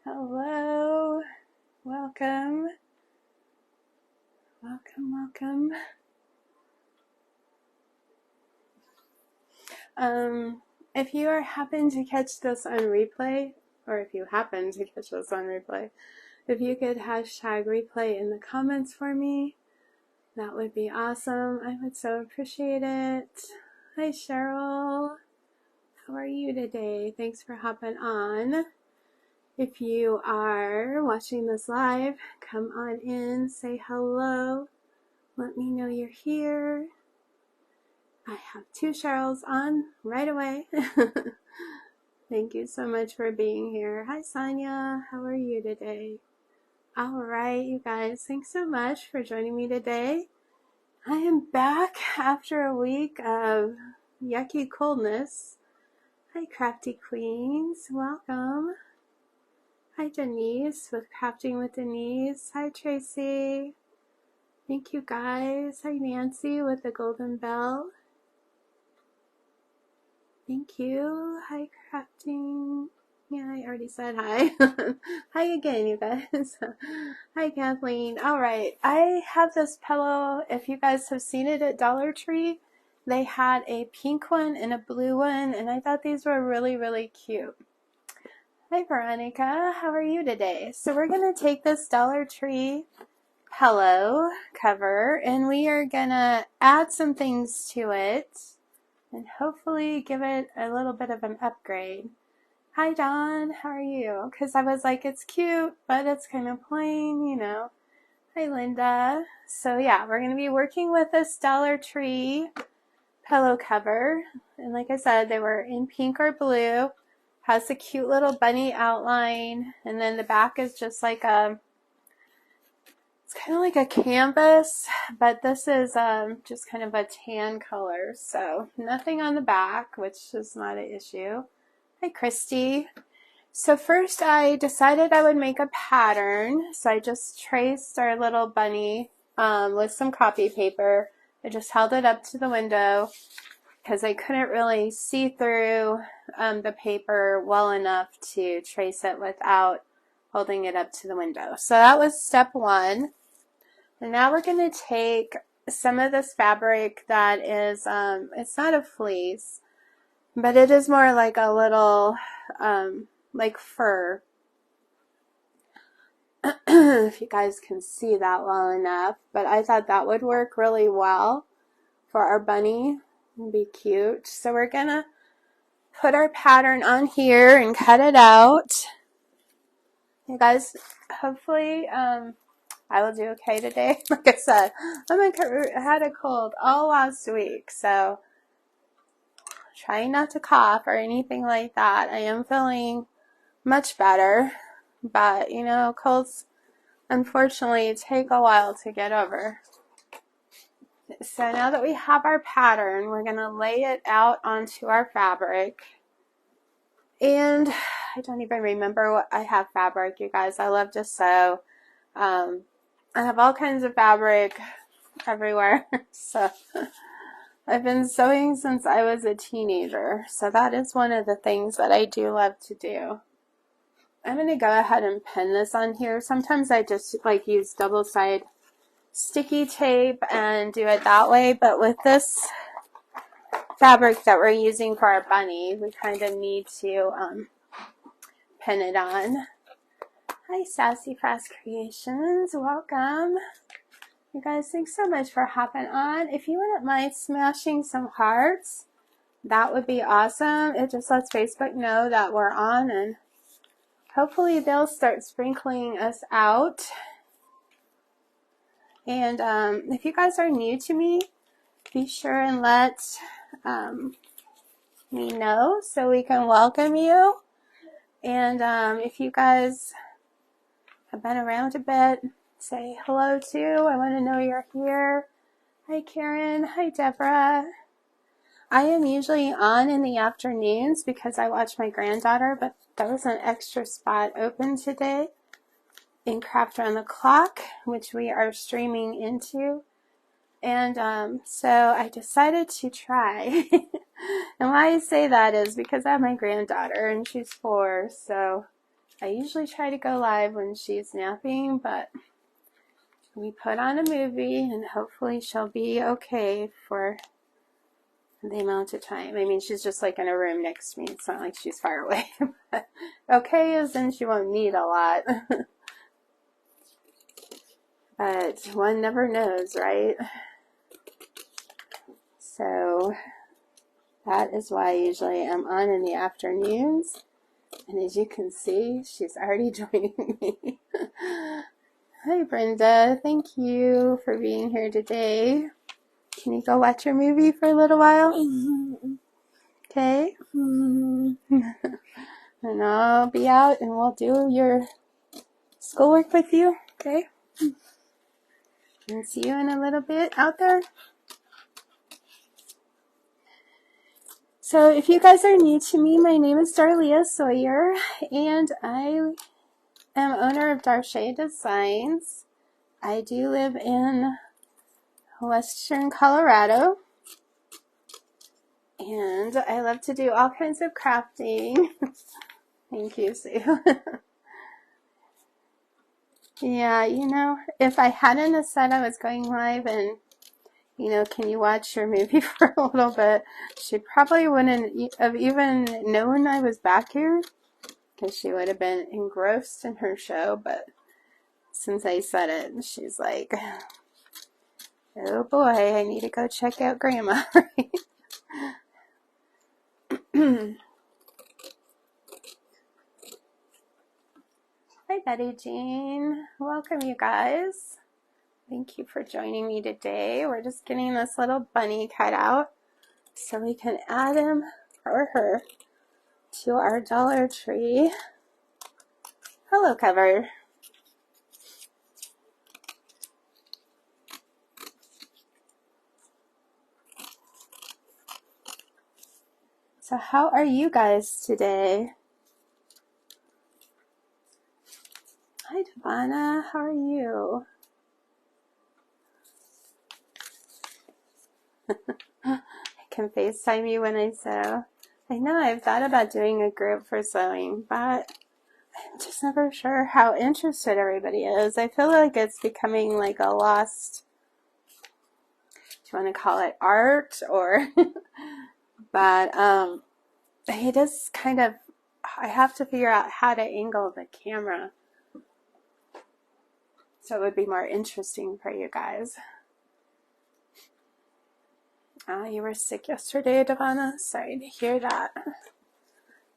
Hello. Welcome. Welcome. If you happen to catch this on replay, or if you happen to catch this on replay, if you could hashtag replay in the comments for me, that would be awesome. I would so appreciate it. Hi, Cheryl. How are you today? Thanks for hopping on. If you are watching this live, come on in, say hello. Let me know you're here. I have 2 Cheryls on right away. Thank you so much for being here. Hi, Sonia. How are you today? All right, you guys. Thanks so much for joining me today. I am back after a week of yucky coldness. Hi, Crafty Queens. Welcome. Hi, Denise with Crafting with Denise. Hi, Tracy. Thank you, guys. Hi, Nancy with the Golden Bell. Thank you. Hi, Crafting. Yeah, I already said hi. Hi again, you guys. Hi, Kathleen. All right. I have this pillow. If you guys have seen it at Dollar Tree, they had a pink one and a blue one, and I thought these were really, really cute. Hi, Veronica. How are you today? So we're going to take this Dollar Tree pillow cover, and we are going to add some things to it and hopefully give it a little bit of an upgrade. Hi, Dawn. How are you? Because I was like, it's cute, but it's kind of plain, you know. Hi, Linda. So, yeah, we're going to be working with this Dollar Tree pillow cover. And like I said, they were in pink or blue. Has a cute little bunny outline. And then the back is just like it's kind of like a canvas, but this is just kind of a tan color. So nothing on the back, which is not an issue. Hi, Christy. So first I decided I would make a pattern. So I just traced our little bunny with some copy paper. I just held it up to the window because I couldn't really see through the paper well enough to trace it without holding it up to the window. So that was step 1. And now we're going to take some of this fabric that is, it's not a fleece, but it is more like a little, like fur. If you guys can see that well enough. But I thought that would work really well for our bunny. It'd be cute. So we're going to put our pattern on here and cut it out. You guys, hopefully, I will do okay today. Like I said, I had a cold all last week, so trying not to cough or anything like that. I am feeling much better, but you know, colds unfortunately take a while to get over. So now that we have our pattern, we're going to lay it out onto our fabric. And I don't even remember what I have fabric, you guys. I love to sew. I have all kinds of fabric everywhere. So I've been sewing since I was a teenager. So that is one of the things that I do love to do. I'm going to go ahead and pin this on here. Sometimes I just like use double-sided sticky tape and do it that way. But with this fabric that we're using for our bunny, we kind of need to pin it on. Hi, Sassy Fast Creations. Welcome. You guys, thanks so much for hopping on. If you wouldn't mind smashing some hearts, that would be awesome. It just lets Facebook know that we're on, and hopefully they'll start sprinkling us out. And if you guys are new to me, be sure and let me know so we can welcome you. And if you guys have been around a bit, say hello too. I want to know you're here. Hi, Karen. Hi, Deborah. I am usually on in the afternoons because I watch my granddaughter, but there was an extra spot open today in Craft Around the Clock, which we are streaming into. And so I decided to try. And why I say that is because I have my granddaughter and she's 4, so I usually try to go live when she's napping, but we put on a movie and hopefully she'll be okay for the amount of time. I mean, she's just like in a room next to me. It's not like she's far away. But okay as in she won't need a lot. But one never knows, right? So that is why I usually am on in the afternoons. And as you can see, she's already joining me. Hi, Brenda. Thank you for being here today. Can you go watch your movie for a little while? Okay? And I'll be out and we'll do your schoolwork with you. Okay? And see you in a little bit out there. So if you guys are new to me, my name is Darlia Sawyer, and I am owner of Darche Designs. I do live in Western Colorado, and I love to do all kinds of crafting. Thank you, Sue. Yeah, you know, if I hadn't have said I was going live and, you know, can you watch your movie for a little bit, she probably wouldn't have even known I was back here, because she would have been engrossed in her show. But since I said it, she's like, oh boy, I need to go check out Grandma. Hi, Betty Jean. Welcome, you guys. Thank you for joining me today. We're just getting this little bunny cut out so we can add him or her to our Dollar Tree pillow cover. So how are you guys today? Hi, Devana. How are you? I can FaceTime you when I sew. I know I've thought about doing a group for sewing, but I'm just never sure how interested everybody is. I feel like it's becoming like a lost, do you want to call it art or, but it is kind of, I have to figure out how to angle the camera so it would be more interesting for you guys. You were sick yesterday, Devana? Sorry to hear that.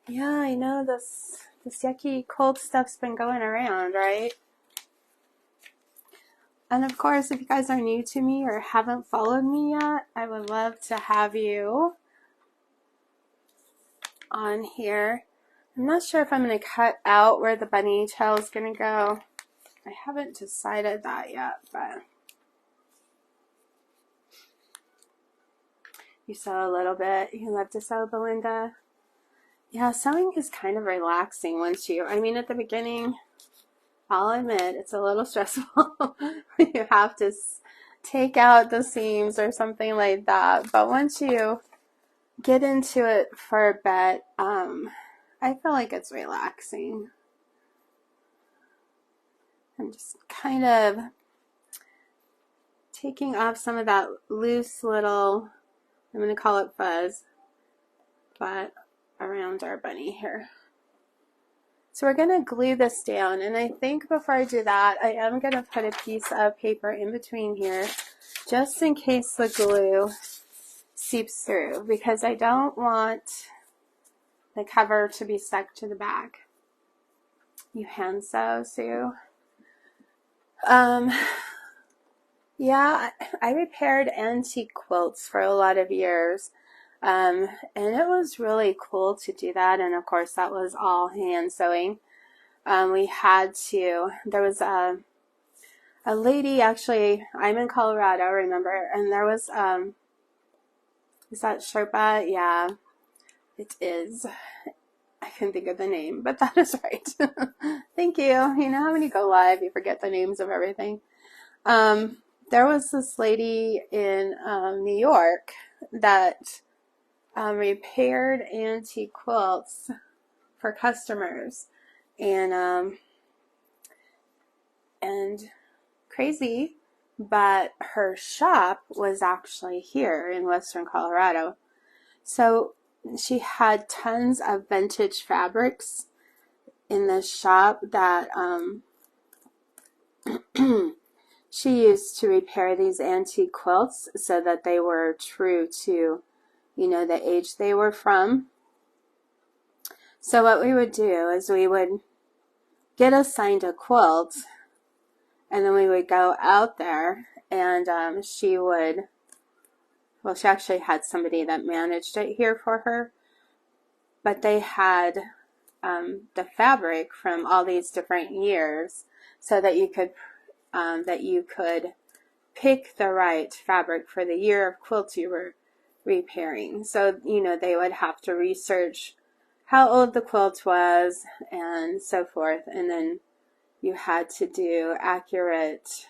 Yeah, I know this yucky cold stuff's been going around, right? And of course, if you guys are new to me or haven't followed me yet, I would love to have you on here. I'm not sure if I'm going to cut out where the bunny tail is going to go. I haven't decided that yet, but you sew a little bit. You love to sew, Belinda. Yeah, sewing is kind of relaxing once you, I mean, at the beginning, I'll admit it's a little stressful. You have to take out the seams or something like that. But once you get into it for a bit, I feel like it's relaxing. I'm just kind of taking off some of that loose little, I'm going to call it fuzz, but around our bunny here. So we're going to glue this down, and I think before I do that, I am going to put a piece of paper in between here just in case the glue seeps through, because I don't want the cover to be stuck to the back. You hand sew, Sue? Yeah, I repaired antique quilts for a lot of years, and it was really cool to do that, and of course that was all hand sewing. We had to, there was a lady, actually, I'm in Colorado, remember, and there was, is that Sherpa? Yeah, it is. I couldn't think of the name, but that is right. Thank you. You know how when you go live, you forget the names of everything. There was this lady in New York that repaired antique quilts for customers. And crazy, but her shop was actually here in Western Colorado. So she had tons of vintage fabrics in this shop that she used to repair these antique quilts so that they were true to, the age they were from. So what we would do is we would get assigned a quilt, and then we would go out there, and she actually had somebody that managed it here for her, but they had the fabric from all these different years so that you could pick the right fabric for the year of quilt you were repairing. So, they would have to research how old the quilt was and so forth, and then you had to do accurate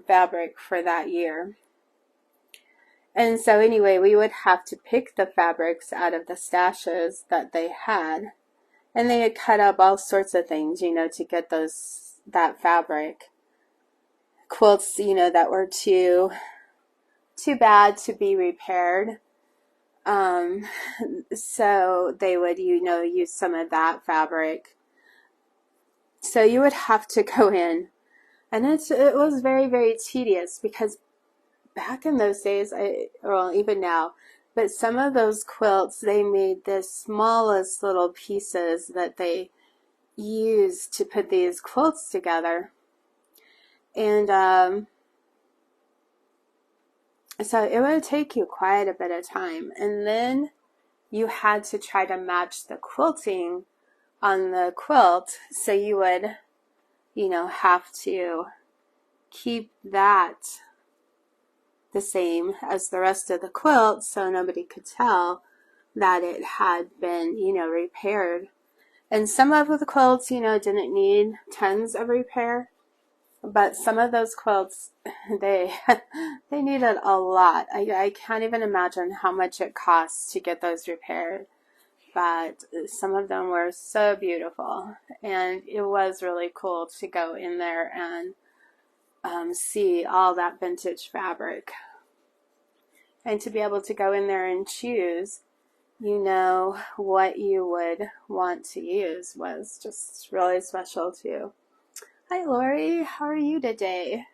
fabric for that year. And so anyway, we would have to pick the fabrics out of the stashes that they had, and they had cut up all sorts of things, to get that fabric. Quilts, that were too bad to be repaired. So they would, use some of that fabric. So you would have to go in, and it was very, very tedious, because back in those days, even now, but some of those quilts, they made the smallest little pieces that they used to put these quilts together. And so it would take you quite a bit of time. And then you had to try to match the quilting on the quilt. So you would, have to keep that the same as the rest of the quilt so nobody could tell that it had been, repaired. And some of the quilts, didn't need tons of repair, but some of those quilts, they needed a lot. I can't even imagine how much it costs to get those repaired, but some of them were so beautiful, and it was really cool to go in there and see all that vintage fabric, and to be able to go in there and choose, what you would want to use was just really special too. Hi Lori, how are you today?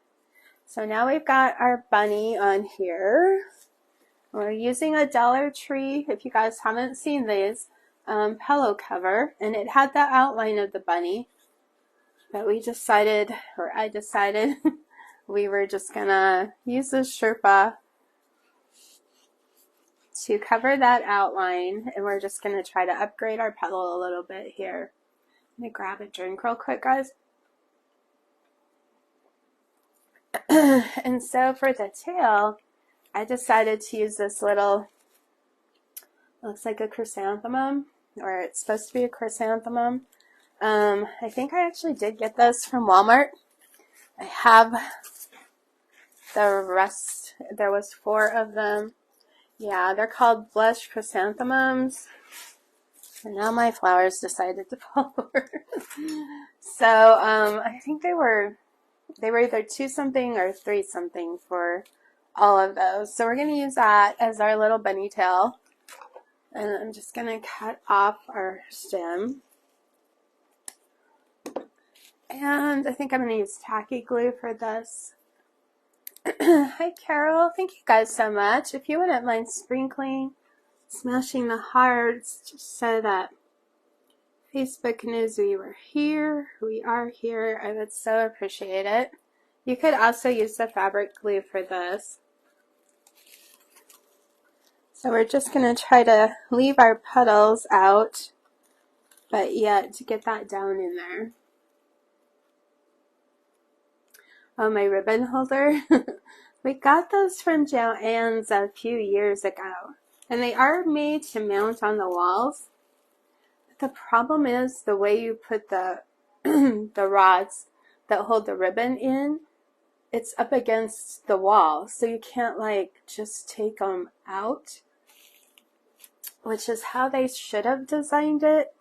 So now we've got our bunny on here. We're using a Dollar Tree, if you guys haven't seen these, pillow cover, and it had the outline of the bunny, but I decided we were just gonna use this Sherpa to cover that outline, and we're just gonna try to upgrade our pillow a little bit here. Let me grab a drink real quick, guys. And so for the tail, I decided to use this little, looks like a chrysanthemum, or it's supposed to be a chrysanthemum. I think I actually did get this from Walmart. I have the rest. There was 4 of them. Yeah, they're called blush chrysanthemums. And now my flowers decided to fall over. So I think they were either 2 something or 3 something for all of those. So we're going to use that as our little bunny tail. And I'm just going to cut off our stem. And I think I'm going to use tacky glue for this. Hi Carol, thank you guys so much. If you wouldn't mind sprinkling, smashing the hearts, just so that Facebook knows we are here, I would so appreciate it. You could also use the fabric glue for this. So we're just going to try to leave our petals out, but yet to get that down in there. Oh, my ribbon holder. We got those from Joann's a few years ago, and they are made to mount on the walls. The problem is the way you put the the rods that hold the ribbon in, it's up against the wall, so you can't just take them out which is how they should have designed it.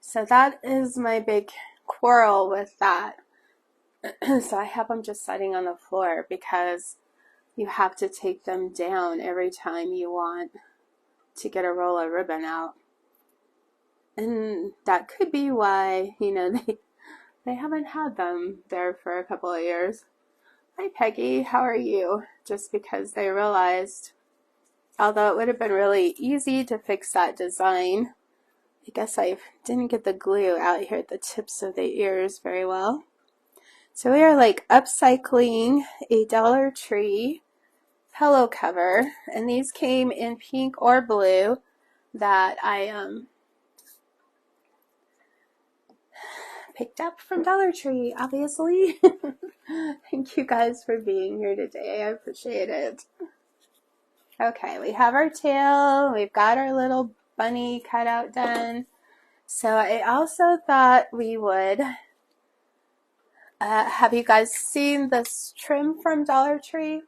So that is my big quarrel with that. So I have them just sitting on the floor because you have to take them down every time you want to get a roll of ribbon out. And that could be why, they haven't had them there for a couple of years. Hi Peggy, how are you? Just because they realized, although it would have been really easy to fix that design, I guess I didn't get the glue out here at the tips of the ears very well. So we are like upcycling a Dollar Tree pillow cover, and these came in pink or blue that I picked up from Dollar Tree, obviously. Thank you guys for being here today. I appreciate it. Okay, we have our tail. We've got our little bunny cutout done. So I also thought we would have you guys seen this trim from Dollar Tree?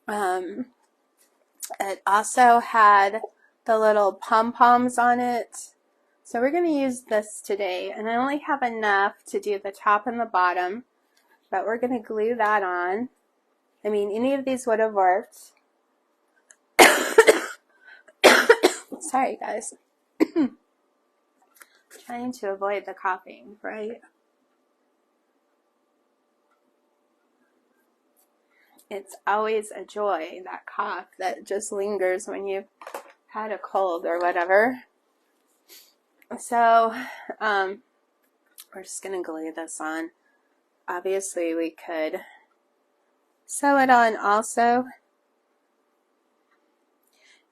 It also had the little pom-poms on it. So we're going to use this today, and I only have enough to do the top and the bottom, but we're going to glue that on. I mean, any of these would have worked. Sorry, guys. Trying to avoid the coughing, right? It's always a joy, that cough that just lingers when you've had a cold or whatever. So, we're just going to glue this on. Obviously, we could sew it on also.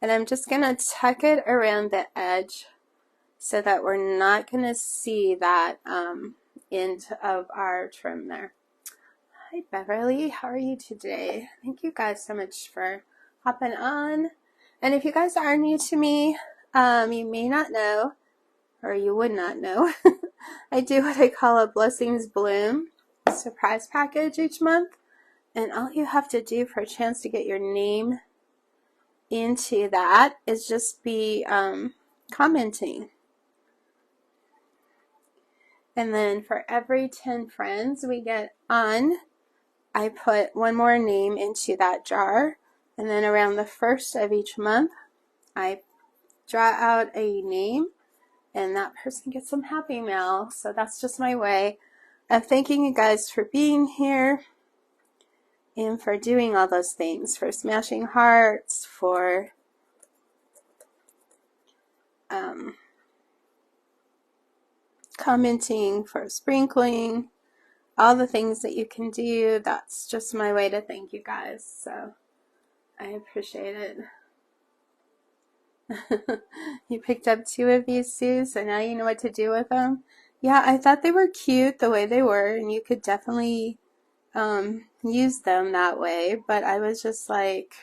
And I'm just going to tuck it around the edge so that we're not going to see that end of our trim there. Hi Beverly, how are you today? Thank you guys so much for hopping on. And if you guys are new to me, you may not know, or you would not know, I do what I call a Blessings Bloom surprise package each month. And all you have to do for a chance to get your name into that is just be commenting. And then for every 10 friends we get on, I put one more name into that jar, and then around the 1st of each month, I draw out a name, and that person gets some happy mail. So that's just my way of thanking you guys for being here and for doing all those things, for smashing hearts, for commenting, for sprinkling. All the things that you can do. That's just my way to thank you guys. So I appreciate it. You picked up 2 of these, Sue, so now you know what to do with them. Yeah, I thought they were cute the way they were, and you could definitely use them that way. But I was just like,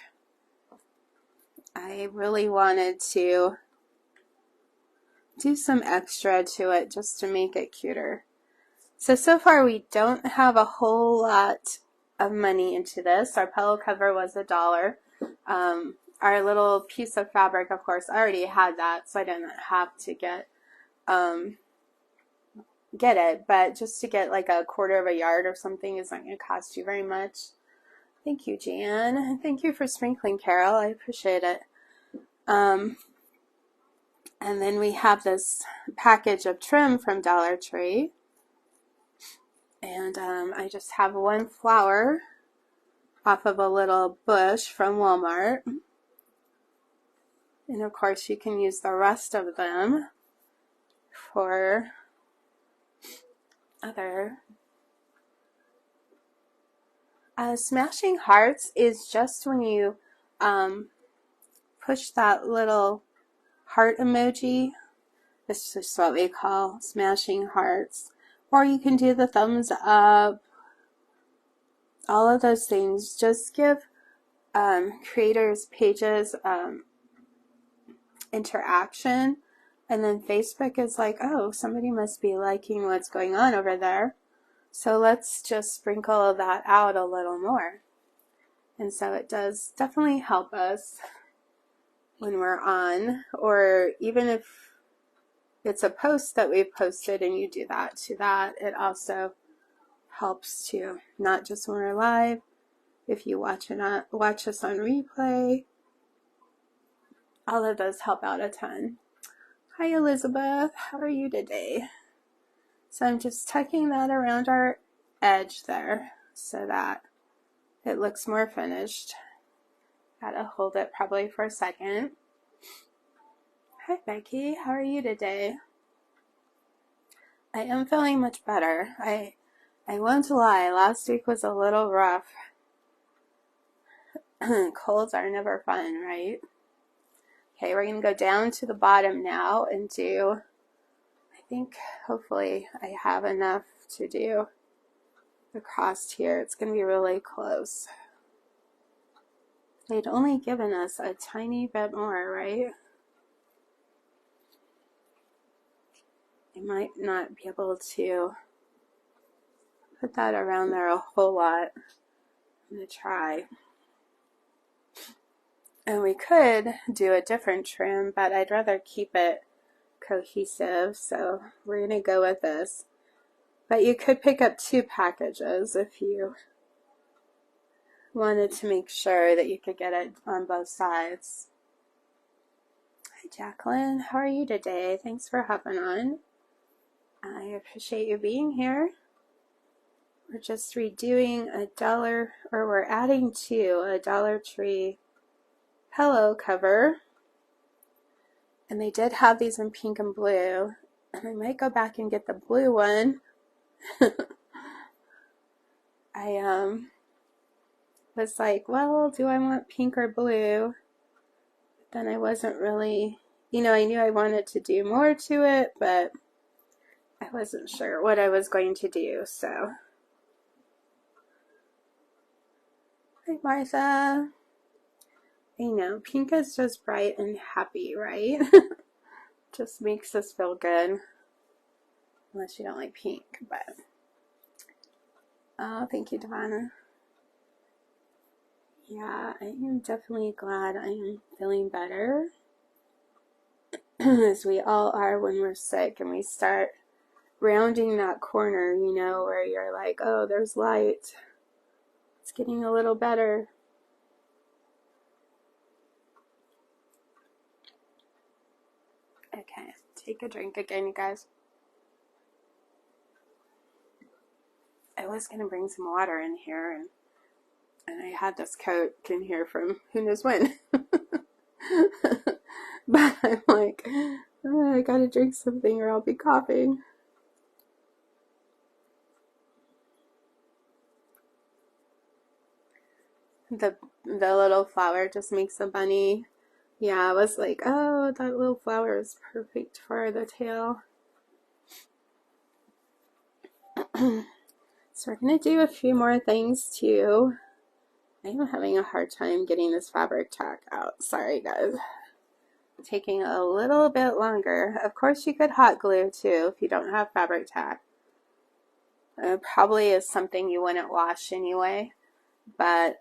I really wanted to do some extra to it just to make it cuter. So far we don't have a whole lot of money into this. Our pillow cover was $1. Our little piece of fabric, of course, I already had that, so I didn't have to get it. But just to get like a quarter of a yard or something is not going to cost you very much. Thank you, Jan. Thank you for sprinkling, Carol. I appreciate it. And then we have this package of trim from Dollar Tree. And I just have one flower off of a little bush from Walmart. And of course you can use the rest of them for other. Smashing hearts is just when you push that little heart emoji. This is just what we call smashing hearts. Or you can do the thumbs up. All of those things. Just give creators' pages interaction. And then Facebook is like, oh, somebody must be liking what's going on over there. So let's just sprinkle that out a little more. And so it does definitely help us. when we're on, or even if it's a post that we posted and you do that to that, it also helps too. Not just when we're live, if you watch us on replay, all of those help out a ton. Hi Elizabeth, how are you today? So I'm just tucking that around our edge there so that it looks more finished. Gotta hold it probably for a second. Hi Becky, how are you today? I am feeling much better. I won't lie, last week was a little rough. Colds are never fun, right? Okay, we're going to go down to the bottom now and do, I think hopefully I have enough to do the cross here. It's going to be really close. They'd only given us a tiny bit more, right? I might not be able to put that around there a whole lot. I'm going to try. And we could do a different trim, but I'd rather keep it cohesive, so we're going to go with this. But you could pick up 2 packages if you wanted to make sure that you could get it on both sides. Hi Jacqueline, how are you today? Thanks for hopping on. I appreciate you being here. We're just redoing we're adding to a Dollar Tree pillow cover. And they did have these in pink and blue. And I might go back and get the blue one. I was like, well, do I want pink or blue? Then I wasn't really, I knew I wanted to do more to it, but I wasn't sure what I was going to do, so. Hi, Martha. I know, pink is just bright and happy, right? Just makes us feel good. Unless you don't like pink, but. Oh, thank you, Devana. Yeah, I am definitely glad I am feeling better. As we all are when we're sick and we start rounding that corner, where you're like, oh, there's light. It's getting a little better. Okay, take a drink again, you guys. I was going to bring some water in here, and I had this Coke in here from who knows when. But I'm like, oh, I gotta drink something or I'll be coughing. The little flower just makes a bunny. Yeah, I was like, oh, that little flower is perfect for the tail. So we're going to do a few more things too. I'm having a hard time getting this fabric tack out. Sorry, guys. Taking a little bit longer. Of course, you could hot glue too if you don't have fabric tack. It probably is something you wouldn't wash anyway. But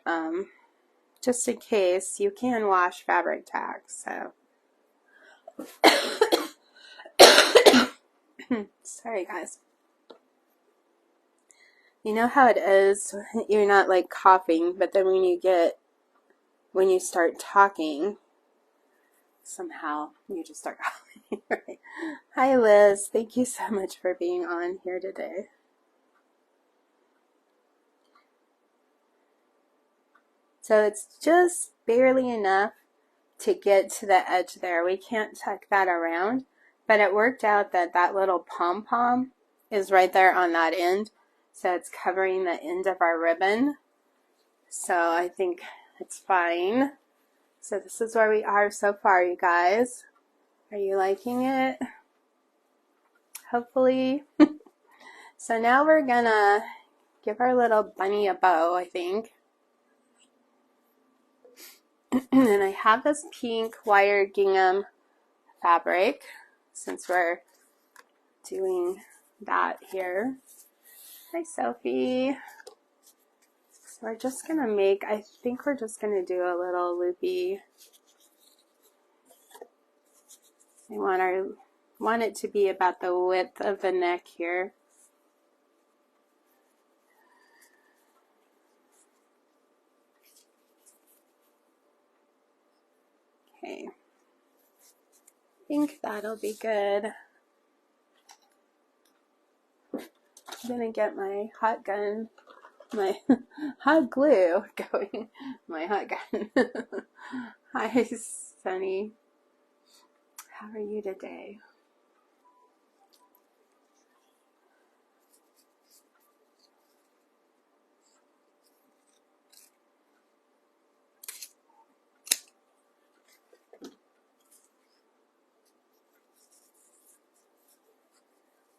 just in case, you can wash fabric tack. So, sorry, guys. You know how it is, you're not like coughing, but then when you start talking, somehow you just start coughing. Right? Hi Liz, thank you so much for being on here today. So it's just barely enough to get to the edge there. We can't tuck that around, but it worked out that that little pom-pom is right there on that end. So it's covering the end of our ribbon. So I think it's fine. So this is where we are so far, you guys. Are you liking it? Hopefully. So now we're gonna give our little bunny a bow, I think. And I have this pink wire gingham fabric since we're doing that here. Hi, Sophie. So we're just going to I think we're just going to do a little loopy I want it to be about the width of the neck here. Okay. I think that'll be good. I'm gonna get my hot gun, my hot glue going. My hot gun. Hi, Sunny. How are you today?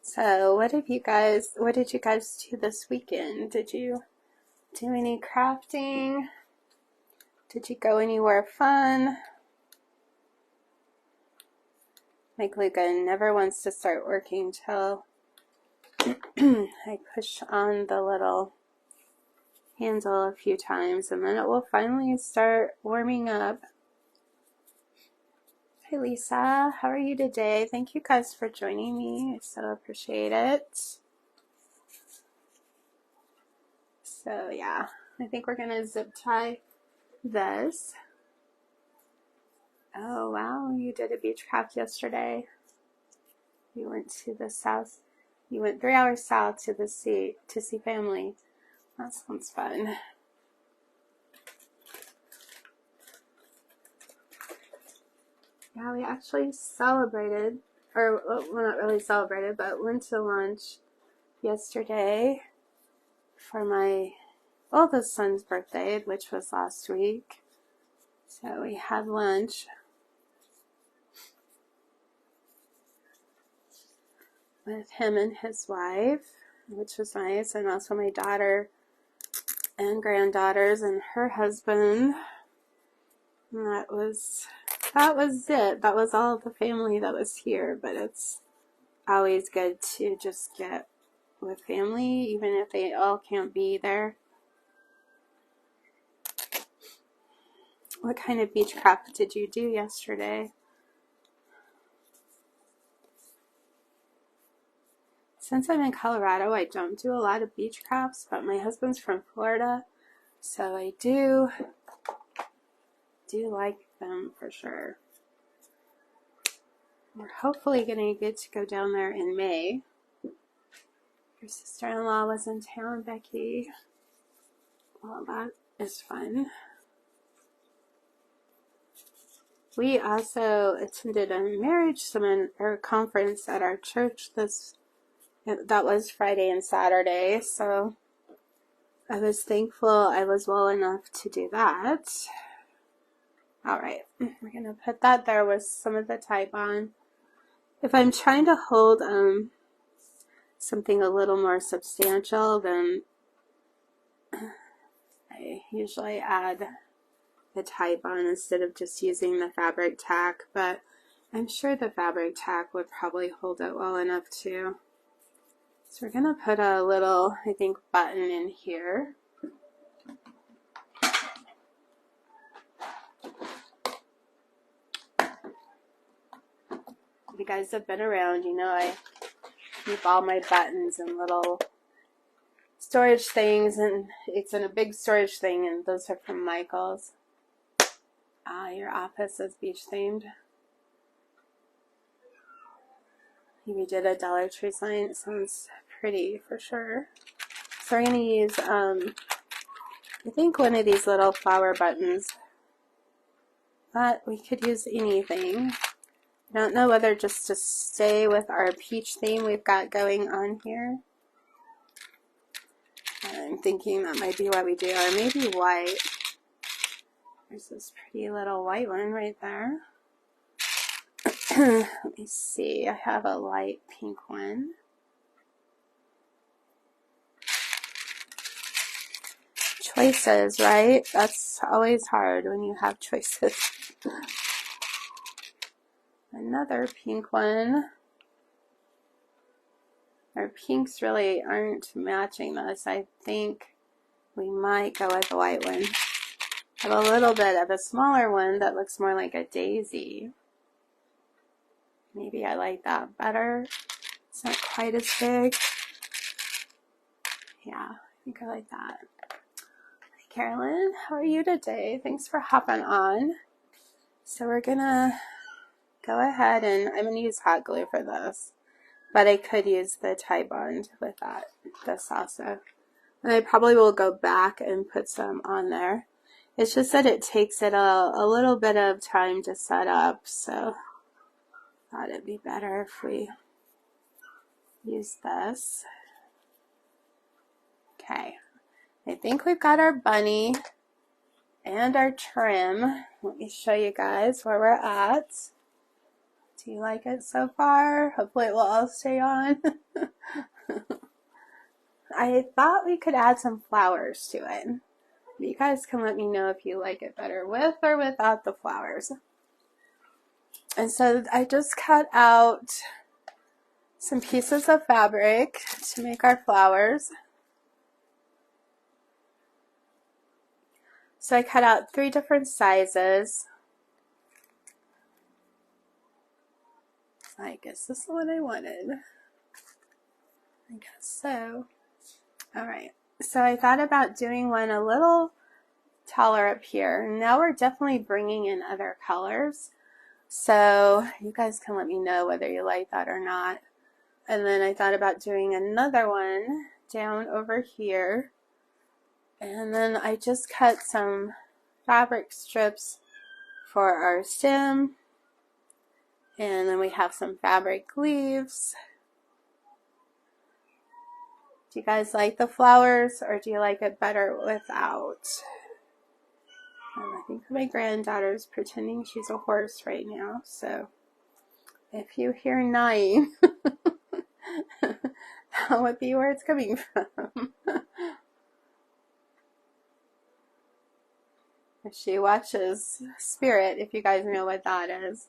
So, what did you guys do this weekend? Did you do any crafting? Did you go anywhere fun? Like Luca never wants to start working till I push on the little handle a few times, and then it will finally start warming up. Hi Lisa, how are you today? Thank you guys for joining me. I so appreciate it. So yeah, I think we're gonna zip tie this. Oh wow, you did a beach craft yesterday. You went to the south. You went 3 hours south to the sea to see family. That sounds fun. Yeah, we actually celebrated, or well, not really celebrated, but went to lunch yesterday for my oldest son's birthday, which was last week. So we had lunch with him and his wife, which was nice, and also my daughter and granddaughters and her husband. And that was it. That was all the family that was here, but it's always good to just get with family, even if they all can't be there. What kind of beach craft did you do yesterday? Since I'm in Colorado, I don't do a lot of beach crafts, but my husband's from Florida, so I do like them for sure. We're hopefully going to get to go down there in May. Your sister-in-law was in town, Becky. Well, that is fun. We also attended a marriage conference at our church that was Friday and Saturday, so I was thankful I was well enough to do that. Alright, we're going to put that there with some of the type on. If I'm trying to hold something a little more substantial, then I usually add the type on instead of just using the fabric tack, but I'm sure the fabric tack would probably hold it well enough too. So we're going to put a little, I think, button in here. If you guys have been around, you know I keep all my buttons in little storage things, and it's in a big storage thing, and those are from Michael's. Your office is beach themed. We did a Dollar Tree sign. It sounds pretty for sure. So we're going to use, I think one of these little flower buttons, but we could use anything. I don't know whether just to stay with our peach theme we've got going on here. I'm thinking that might be what we do, or maybe white. There's this pretty little white one right there. Let me see, I have a light pink one. Choices, right? That's always hard when you have choices. Another pink one. Our pinks really aren't matching this. I think we might go with the white one. I have a little bit of a smaller one that looks more like a daisy. Maybe I like that better. It's not quite as big. Yeah, I think I like that. Hi, Carolyn. How are you today? Thanks for hopping on. So we're gonna go ahead and I'm gonna use hot glue for this, but I could use the Titebond with this also. And I probably will go back and put some on there. It's just that it takes it a little bit of time to set up, so I thought it'd be better if we use this. Okay, I think we've got our bunny and our trim. Let me show you guys where we're at. Do you like it so far? Hopefully it will all stay on. I thought we could add some flowers to it. You guys can let me know if you like it better with or without the flowers. And so I just cut out some pieces of fabric to make our flowers. So I cut out 3 different sizes. I guess this is what I wanted. I guess so. Alright, so I thought about doing one a little taller up here. Now we're definitely bringing in other colors. So you guys can let me know whether you like that or not. And then I thought about doing another one down over here. And then I just cut some fabric strips for our stem. And then we have some fabric leaves. Do you guys like the flowers or do you like it better without? I think my granddaughter's pretending she's a horse right now. So if you hear neighing, that would be where it's coming from. She watches Spirit, if you guys know what that is.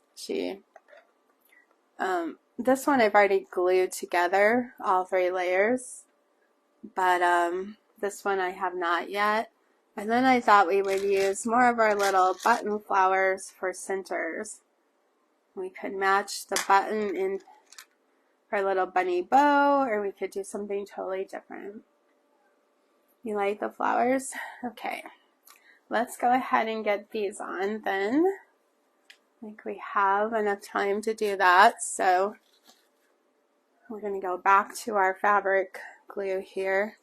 This one I've already glued together, all 3 layers, but this one I have not yet. And then I thought we would use more of our little button flowers for centers. We could match the button in our little bunny bow, or we could do something totally different. You like the flowers? Okay. Let's go ahead and get these on then. I think we have enough time to do that. So we're going to go back to our fabric glue here.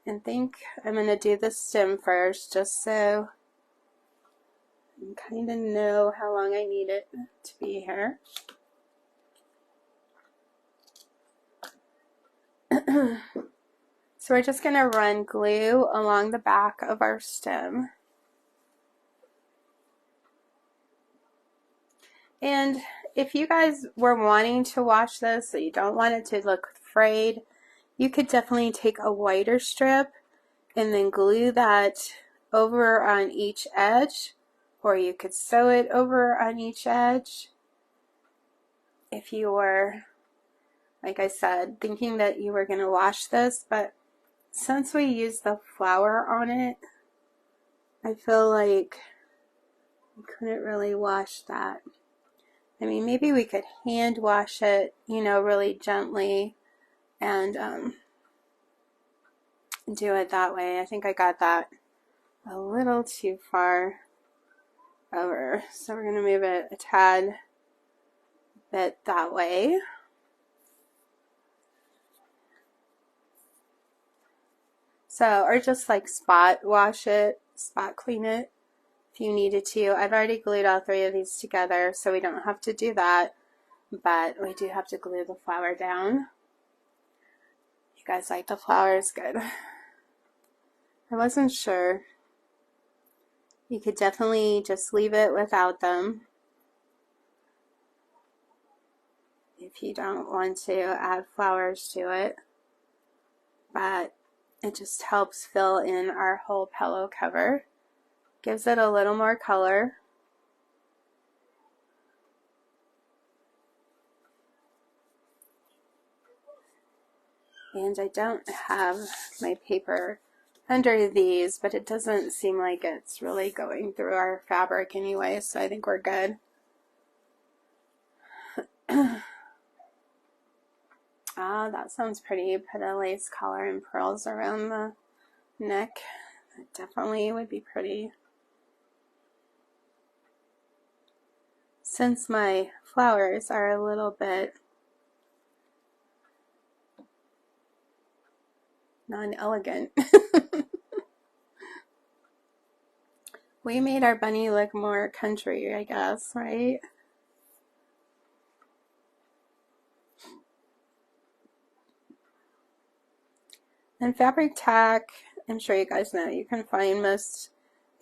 And think I'm going to do the stem first just so I kind of know how long I need it to be here. So we're just going to run glue along the back of our stem. And if you guys were wanting to wash this, so you don't want it to look frayed, you could definitely take a whiter strip and then glue that over on each edge, or you could sew it over on each edge. If you were, like I said, thinking that you were going to wash this, but since we used the flower on it, I feel like I couldn't really wash that. I mean, maybe we could hand wash it, you know, really gently and do it that way. I think I got that a little too far over. So we're going to move it a tad bit that way. So, or just like spot wash it, spot clean it if you needed to. I've already glued all 3 of these together, so we don't have to do that. But we do have to glue the flower down. You guys like the flowers? Good. I wasn't sure. You could definitely just leave it without them if you don't want to add flowers to it. But it just helps fill in our whole pillow cover. Gives it a little more color. And I don't have my paper under these, but it doesn't seem like it's really going through our fabric anyway, so I think we're good. Oh, that sounds pretty. Put a lace collar and pearls around the neck. That definitely would be pretty. Since my flowers are a little bit non-elegant, we made our bunny look more country, I guess, right? And fabric tack, I'm sure you guys know, you can find most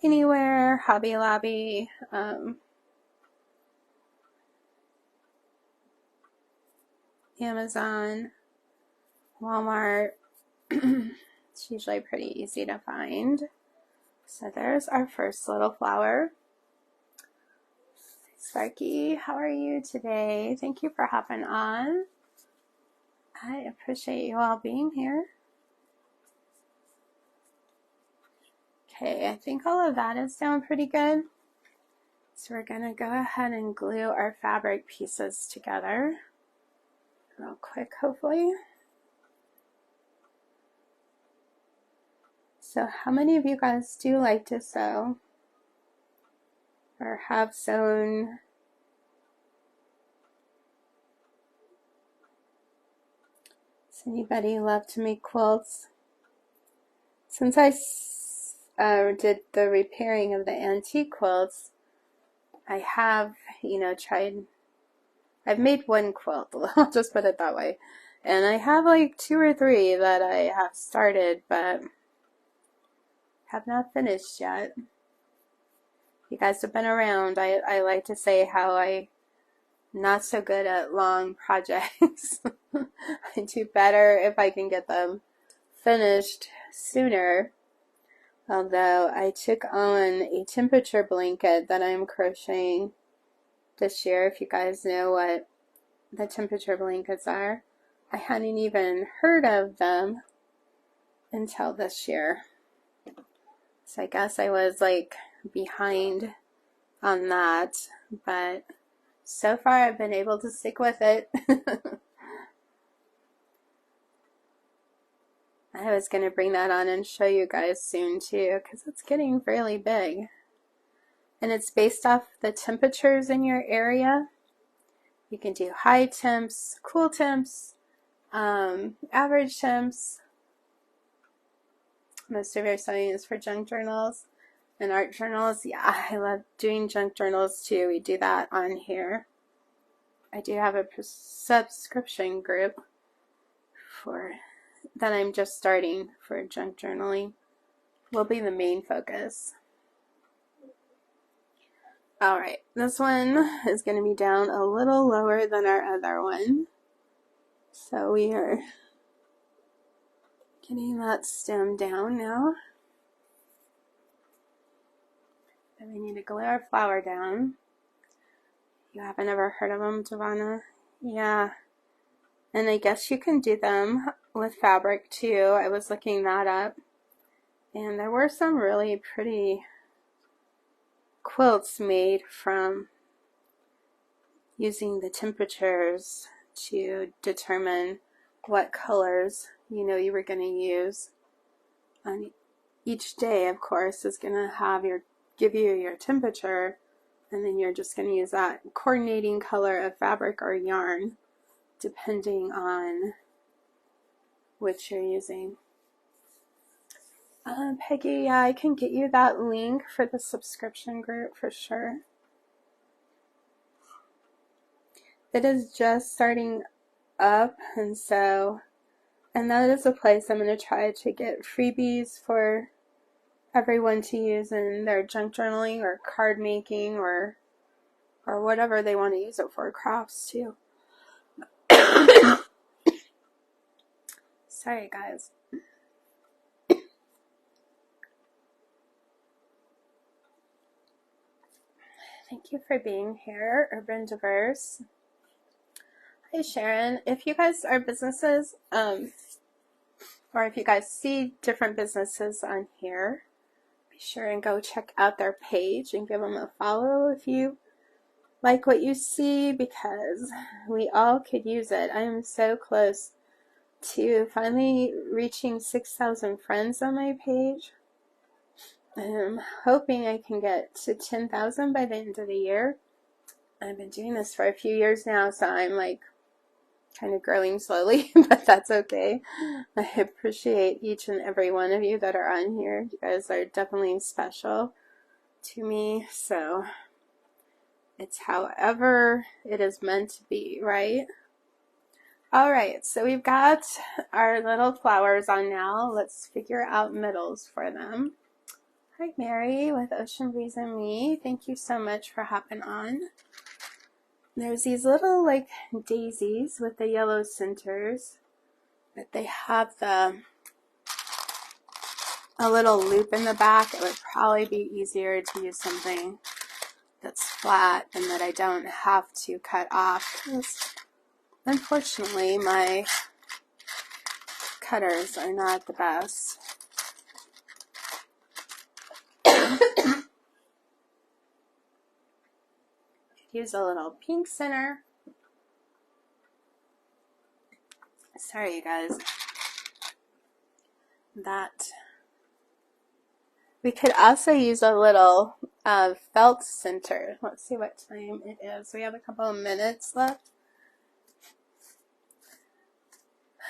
anywhere, Hobby Lobby, Amazon, Walmart. It's usually pretty easy to find. So there's our first little flower. Sparky, how are you today? Thank you for hopping on. I appreciate you all being here. Okay, I think all of that is down pretty good. So we're going to go ahead and glue our fabric pieces together real quick, hopefully. So how many of you guys do like to sew or have sewn? Does anybody love to make quilts? Since I did the repairing of the antique quilts, I have, tried. I've made one quilt, I'll just put it that way. And I have like 2 or 3 that I have started, but have not finished yet. You guys have been around. I like to say how I'm not so good at long projects. I do better if I can get them finished sooner. Although I took on a temperature blanket that I'm crocheting this year. If you guys know what the temperature blankets are, I hadn't even heard of them until this year. So I guess I was like behind on that, but so far I've been able to stick with it. I was going to bring that on and show you guys soon too, because it's getting fairly big. And it's based off the temperatures in your area. You can do high temps, cool temps, average temps. Most of your sewing is for junk journals and art journals. Yeah, I love doing junk journals too. We do that on here. I do have a subscription group that I'm just starting for junk journaling. Will be the main focus. Alright, this one is going to be down a little lower than our other one. So we are getting that stem down now. And we need to glue our flower down. You haven't ever heard of them, Giovanna? Yeah. And I guess you can do them with fabric too. I was looking that up. And there were some really pretty quilts made from using the temperatures to determine what colors you were going to use. On each day, of course, is going to give you your temperature, and then you're just going to use that coordinating color of fabric or yarn depending on which you're using. Peggy, yeah, I can get you that link for the subscription group for sure. It is just starting up, and that is a place I'm going to try to get freebies for everyone to use in their junk journaling or card making or whatever they want to use it for, crafts too. Sorry guys. Thank you for being here, Urban Diverse. Hi Sharon. If you guys are businesses, or if you guys see different businesses on here, be sure and go check out their page and give them a follow if you like what you see, because we all could use it. I am so close to finally reaching 6,000 friends on my page. I'm hoping I can get to 10,000 by the end of the year. I've been doing this for a few years now, so I'm like kind of growing slowly, but that's okay. I appreciate each and every one of you that are on here. You guys are definitely special to me, so it's however it is meant to be, right? All right, so we've got our little flowers on now. Let's figure out middles for them. Hi, Mary with Ocean Breeze and Me. Thank you so much for hopping on. There's these little like daisies with the yellow centers, but they have a little loop in the back. It would probably be easier to use something that's flat and that I don't have to cut off. Unfortunately, my cutters are not the best. Use a little pink center. Sorry, you guys. That. We could also use a little felt center. Let's see what time it is. We have a couple of minutes left.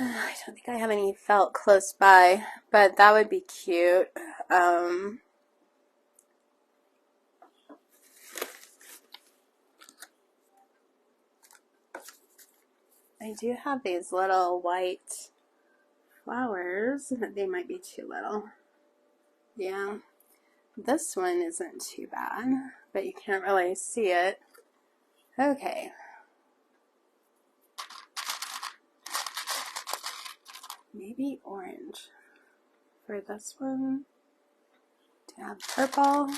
I don't think I have any felt close by, but that would be cute. I do have these little white flowers, but they might be too little. Yeah, this one isn't too bad, but you can't really see it. Okay. Maybe orange for this one. Do have purple.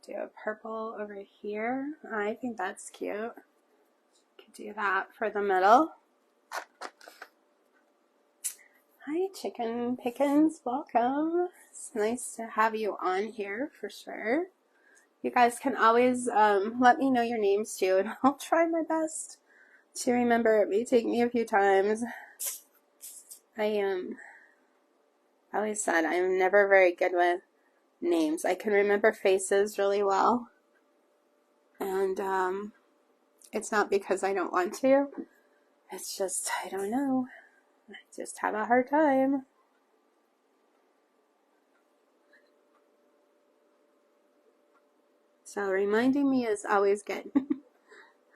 Do a purple over here. I think that's cute. Could do that for the middle. Hi, Chicken Pickens. Welcome. It's nice to have you on here for sure. You guys can always let me know your names too, and I'll try my best to remember. It may take me a few times. I always said I'm never very good with names. I can remember faces really well, and it's not because I don't want to. It's just, I don't know. I just have a hard time. So reminding me is always good.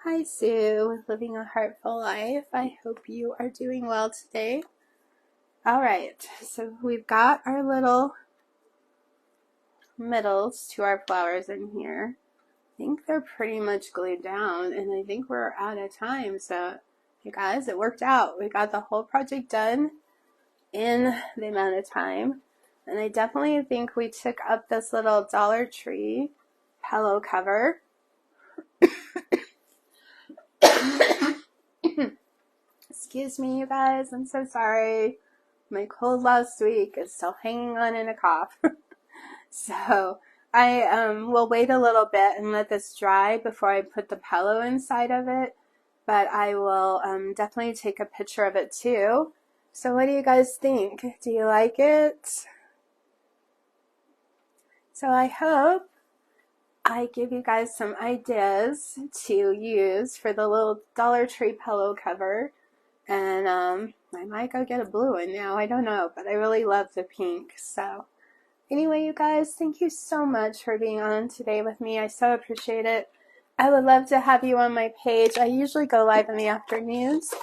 Hi, Sue, living a heartful life. I hope you are doing well today. All right, so we've got our little middles to our flowers in here. I think they're pretty much glued down, and I think we're out of time. So, you guys, it worked out. We got the whole project done in the amount of time, and I definitely think we took up this little Dollar Tree pillow cover. Excuse me, you guys. I'm so sorry. My cold last week is still hanging on in a cough. So I will wait a little bit and let this dry before I put the pillow inside of it. But I will definitely take a picture of it too. So what do you guys think? Do you like it? So I hope I give you guys some ideas to use for the little Dollar Tree pillow cover. And I might go get a blue one now. I don't know, but I really love the pink. So anyway, you guys, thank you so much for being on today with me. I so appreciate it. I would love to have you on my page. I usually go live in the afternoons.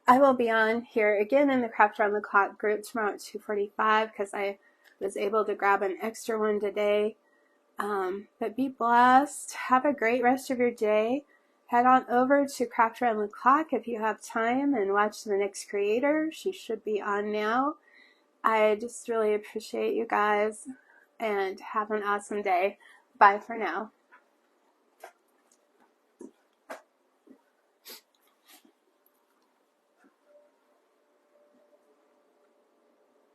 I will be on here again in the Craft Around the Clock group tomorrow at 2:45 because I was able to grab an extra one today. But be blessed. Have a great rest of your day. Head on over to Craft Around the Clock if you have time and watch the next creator. She should be on now. I just really appreciate you guys and have an awesome day. Bye for now.